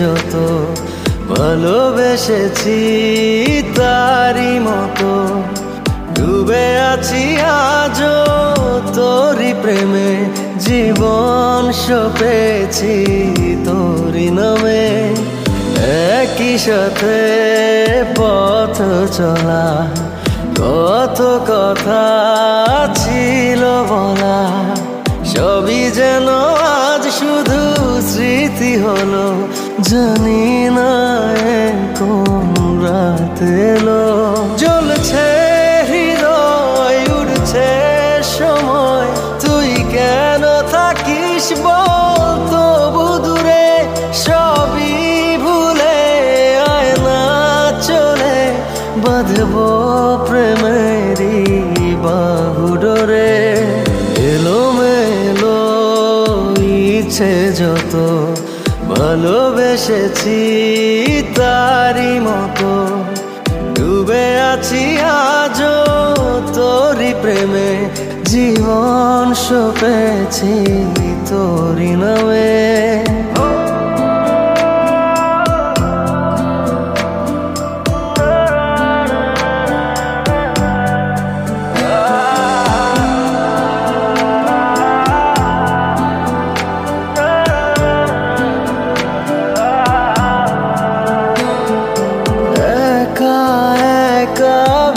যত ভালোবেসেছি তারই মতো ডুবে আছি আজও তোরই প্রেমে, জীবন সপেছি তোরই নামে। একই সাথে পথ চলা, কত কথা ছিল বলা, সবই যেন আজ শুধু স্মৃতি হলো। জানি না কোন রাত এলো, জ্বলছে হৃদয়, উড়ছে সময়, তুই কেন থাকিস বল তবু দূরে। সবই ভুলে আয় না চলে, বাঁধবো প্রেমেরই বাহু ডোরে। এলোমেলো ইচ্ছে যত ভালোবেসেছি তারই মতো ডুবে আছি আজও তোরই প্রেমে, জীবন সপেছি তোরই নামে।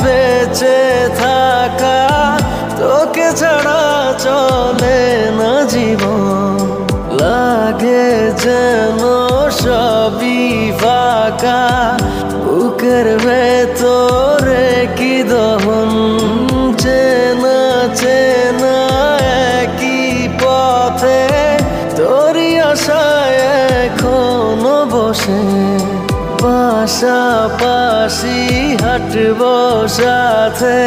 বেঁচে থাকা, তোকে ছাড়া চলে না জীবন, লাগে যেন সবই ফাঁকা, বুকের ভেতরে কি দহন। চেনা চেনা একই পথে তোরই আশায় এখনো বসে, পাশাপাশি হাঁটবো সাথে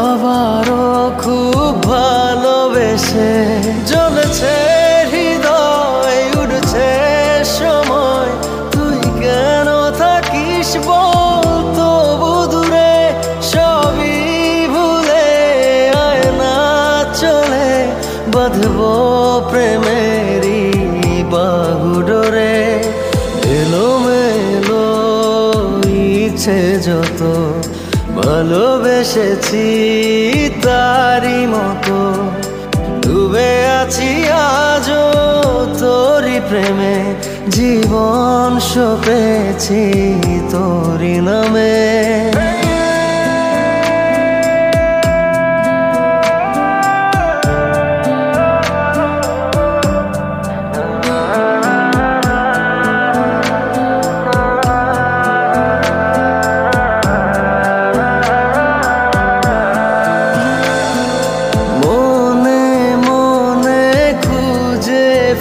আবারও খুব ভালোবেসে। জ্বলছে হৃদয়, উড়ছে সময়, তুই কেন থাকিস বল তবু দূরে। সবই ভুলে আয় না চলে, বাঁধবো প্রেমেরই বাহু ডোরে। এলোমেলো ইচ্ছে যত ভালোবেসেছি তারই মতো ডুবে আছি আজও তোরই প্রেমে, জীবন সপেছি তোরই নামে।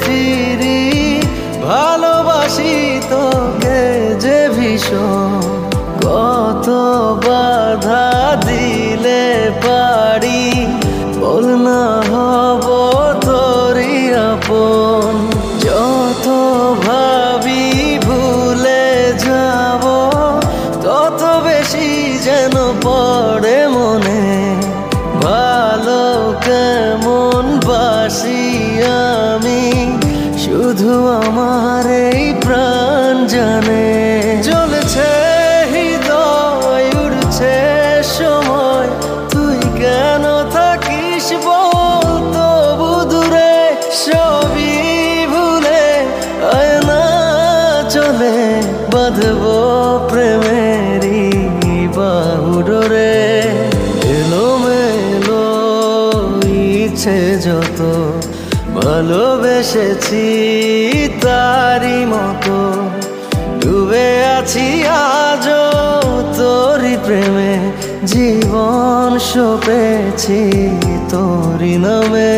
ফিরি ভালোবাসি তোকে যে ভীষণ, কত বাধা দিলে পারি বল না হব তোরই আপন। যত ভাবি ভুলে যাব, তত বেশি যেন পড়ে মনে, ভালো কেমন বাসি আমি শুধু আমার এই প্রাণ জানে। জ্বলছে হৃদয়, উড়ছে সময়, তুই কেন থাকিস বল তবু দূরে। সবই ভুলে আয় না চলে, বাঁধবো প্রেমেরই বাহু ডোরে। এলোমেলো ইচ্ছে যত ভালোবেসেছি তারই মতো ডুবে আছি আজও তোরই প্রেমে, জীবন সপেছি তোরই নামে।